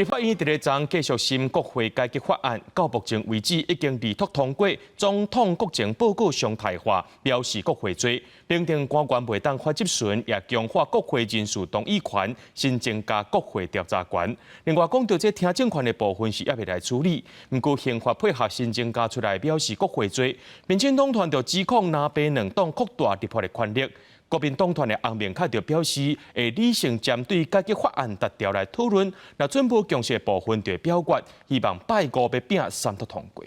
立法院第二章继续审国会改革法案，到目前为止已经二读通过。总统国情报告常态化，表示国会做，并定官员袂当发质询，也强化国会人事动议权，新增加国会调查权。另外，讲到这听证权的部分是也未来处理，不过宪法配合新增加出来，表示国会做。民进党团就指控南北两党扩大立法的权力。国民党团的洪明凯就表示，会理性针对改革法案达调来讨论，那进步强势部分就表决，希望拜五要拼三读通过。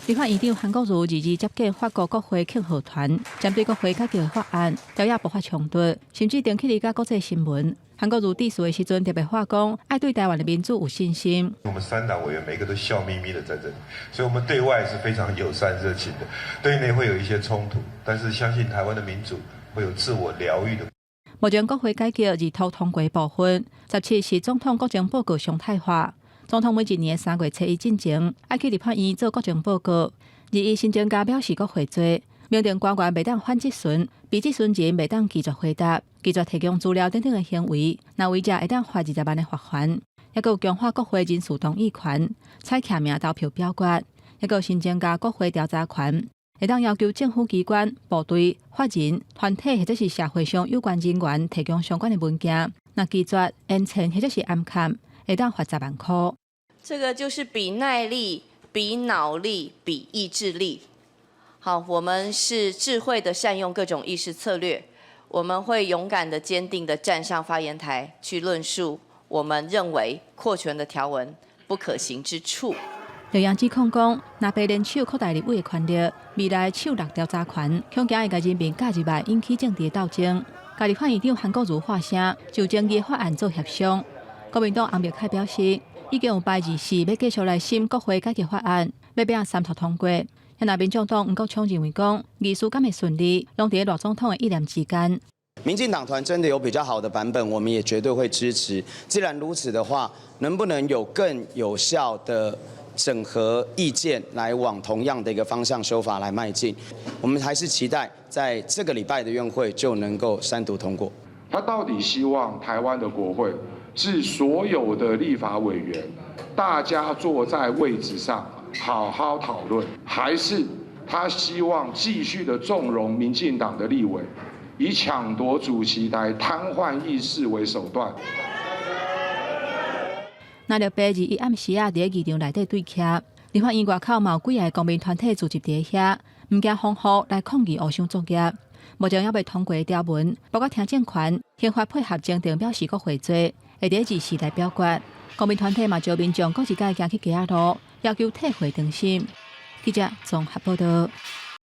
立法院长韩国瑜日接见法国国会庆贺团，针对国会改革法案，朝野爆发冲突，甚至引起了甲国际新闻。韩国瑜致辞的时阵特别话讲，爱对台湾的民主有信心。我们三党委员每个都笑眯眯的在这里，所以我们对外是非常友善热情的，对内会有一些冲突，但是相信台湾的民主会有自我疗愈的。目前国会改革二读通过部分，17是总统国情报告常态化。总统每一年3月初1进前，爱去立法院做国情报告。21新增加表示国会做，命令官员袂当反质询，被质询前袂当拒绝回答，拒绝提供资料等等的行为，那违者会当罚20万的罚款。也有强化国会人事动议权，采徛名投票表决，也有新增加国会调查权，会当要求政府机关、部队、法人、团体或者是社会上有关人员提供相关的文件，那拒绝、延签或者是暗砍，会当罚10万块。这个就是比耐力、比脑力、比意志力。好，我们是智慧的善用各种议事策略，我们会勇敢的、坚定的站上发言台去论述我们认为扩权的条文不可行之处。刘洋指控讲，若被联手扩大立委的权力，未来手握调查权，恐惊会甲人民假入来引起政治斗争。家立法院长韩国瑜发声，就争议法案做协商。国民党洪明凯表示，已经有拜24要继续来审国会改革法案，要拼三读通过。也那民众党吴国昌认为讲，议事敢会顺利，拢伫赖总统的意念之间。民进党团真的有比较好的版本，我们也绝对会支持。既然如此的话，能不能有更有效的整合意见，来往同样的一个方向修法来迈进？我们还是期待在这个礼拜的院会就能够三读通过。他到底希望台湾的国会是所有的立法委员，大家坐在位置上好好讨论，还是他希望继续的纵容民进党的立委，以抢夺主席来瘫痪议事为手段？那着白日伊暗时伫议场内底对徛，立法院外口嘛有几个公民团体组织伫遐，毋惊风雨来抗议黑箱作业。目前还未通过的条文，包括听证权、宪法配合增订表示国会做，会伫24来表决。公民团体嘛招民众各一届行去街仔路，要求退回重审。记者综合报道。